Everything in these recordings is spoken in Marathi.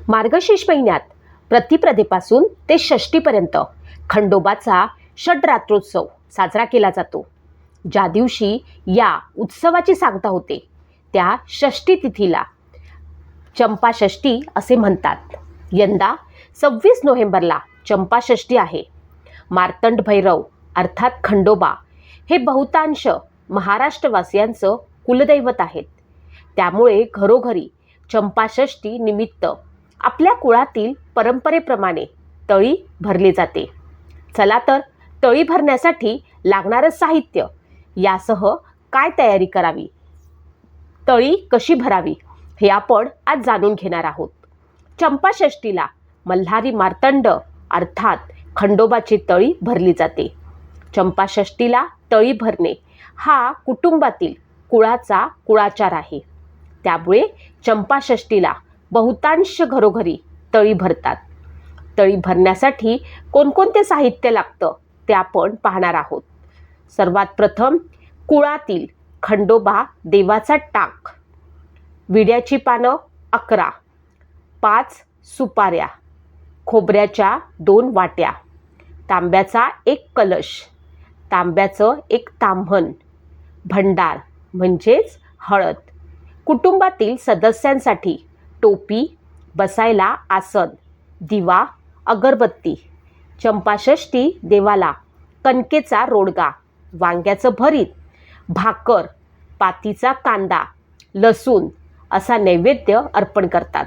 मार्गशीर्ष महिन्यात प्रतिपदेपासून ते षष्टीपर्यंत खंडोबाचा षड्रात्रोत्सव साजरा केला जातो. ज्या दिवशी या उत्सवाची सांगता होते त्या षष्टी तिथीला चंपाषष्ठी असे म्हणतात. यंदा 26 नोव्हेंबरला चंपाषष्ठी आहे. मार्तंड भैरव अर्थात खंडोबा हे बहुतांश महाराष्ट्रवासियांचं कुलदैवत आहेत. त्यामुळे घरोघरी चंपाषष्ठी निमित्त आपल्या कुळातील परंपरेप्रमाणे तळी भरली जाते. चला तर तळी भरण्यासाठी लागणारं साहित्य यासह काय तयारी करावी, तळी कशी भरावी हे आपण आज जाणून घेणार आहोत. चंपाषष्ठीला मल्हारी मार्तंड अर्थात खंडोबाची तळी भरली जाते. चंपाषष्ठीला तळी भरणे हा कुटुंबातील कुळाचा कुळाचार आहे. त्यामुळे चंपाषष्ठीला बहुतांश घरोघरी तळी भरतात. तळी भरण्यासाठी कोणकोणते साहित्य लागतं ते आपण पाहणार आहोत. सर्वात प्रथम कुळातील खंडोबा देवाचा टाक, विड्याची पानं 11, 5 सुपाऱ्या, खोबऱ्याच्या 2 वाट्या, तांब्याचा 1 कलश, तांब्याचं 1 ताम्हण, भंडार म्हणजेच हळद, कुटुंबातील सदस्यांसाठी टोपी, बसायला आसन, दिवा, अगरबत्ती, चंपाषष्ठी देवाला कणकेचा रोडगा, वांग्याचं भरीत, भाकर, पातीचा कांदा, लसूण असा नैवेद्य अर्पण करतात.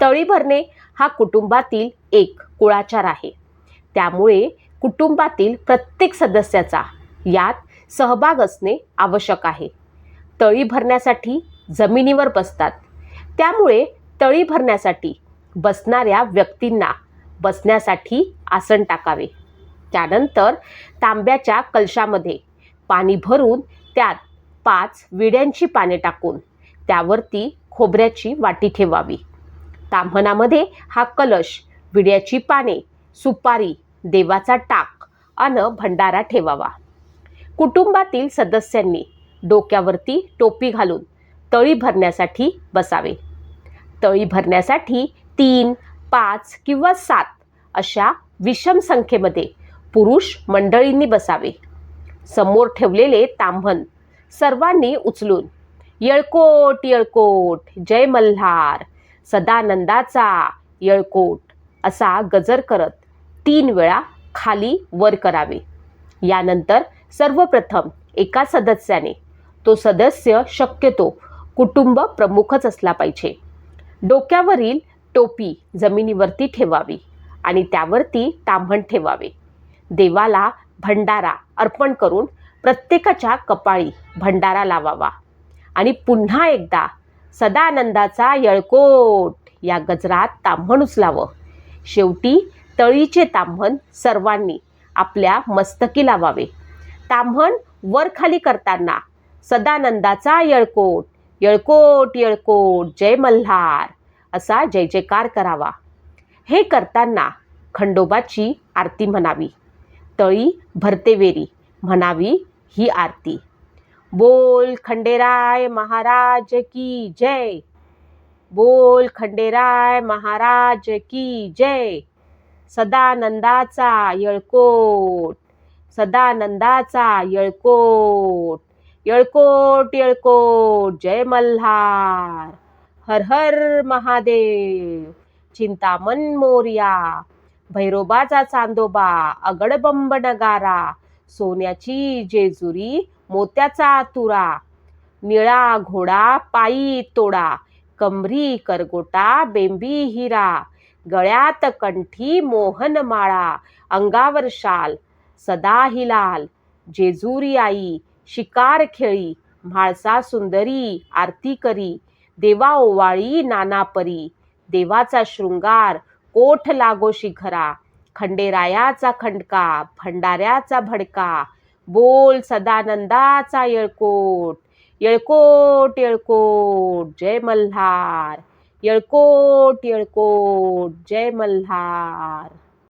तळी भरणे हा कुटुंबातील एक कुळाचार आहे. त्यामुळे कुटुंबातील प्रत्येक सदस्याचा यात सहभाग असणे आवश्यक आहे. तळी भरण्यासाठी जमिनीवर बसतात. त्यामुळे तळी भरण्यासाठी बसणाऱ्या व्यक्तींना बसण्यासाठी आसन टाकावे. त्यानंतर तांब्याच्या कलशामध्ये पाणी भरून त्यात 5 विड्यांची पाने टाकून त्यावरती खोबऱ्याची वाटी ठेवावी. ताम्हणामध्ये हा कलश, विड्याची पाने, सुपारी, देवाचा टाक अन भंडारा ठेवावा. कुटुंबातील सदस्यांनी डोक्यावरती टोपी घालून तळी भरण्यासाठी बसावे. तळी भरण्यासाठी 3, 5 किंवा 7 अशा विषम संख्येमध्ये पुरुष मंडळींनी बसावे. समोर ठेवलेले ताम्हण सर्वांनी उचलून येळकोट येळकोट जय मल्हार, सदानंदाचा येळकोट असा गजर करत 3 वेळा खाली वर करावे. यानंतर सर्वप्रथम एका सदस्याने, तो सदस्य शक्यतो कुटुंब प्रमुखच असला पाहिजे, डोक्यावरील टोपी जमिनीवरती ठेवावी आणि त्यावरती ताम्हण ठेवावे. देवाला भंडारा अर्पण करून प्रत्येकाच्या कपाळी भंडारा लावावा आणि पुन्हा एकदा सदानंदाचा येळकोट या गजरात ताम्हण उचलावं. शेवटी तळीचे ताम्हण सर्वांनी आपल्या मस्तकी लावावे. ताम्हण वर खाली करताना सदानंदाचा येळकोट येळकोट येळकोट जय मल्हार असा जय जयकार करावा. हे करताना खंडोबाची आरती म्हणावी. तळी भरतेवेरी म्हणावी ही आरती. बोल खंडेराय महाराज की जय, बोल खंडेराय महाराज की जय, सदानंदाचा येळकोट, सदानंदाचा येळकोट, येळकोट येळकोट जय मल्हार, हर हर महादेव, चिंतामण मोरया, भैरोबाचा चांदोबा, अगडबंब नगारा, सोन्याची जेजुरी, मोत्याचा तुरा, निळा घोडा पायी तोडा, कमरी करगोटा बेंबी हिरा, गळ्यात कंठी मोहन माळा, अंगावर शाल सदा हिलाल, जेजुरी आई शिकार खेळी, म्हाळसा सुंदरी आरती करी, देवा ओवाळी नाना परी, देवाचा शृंगार कोठ लागो शिखरा, खंडेरायाचा खंडका भंडाऱ्याचा भडका, बोल सदानंदाचा येळकोट, येळकोट येळकोट जय मल्हार, येळकोट येळकोट जय मल्हार.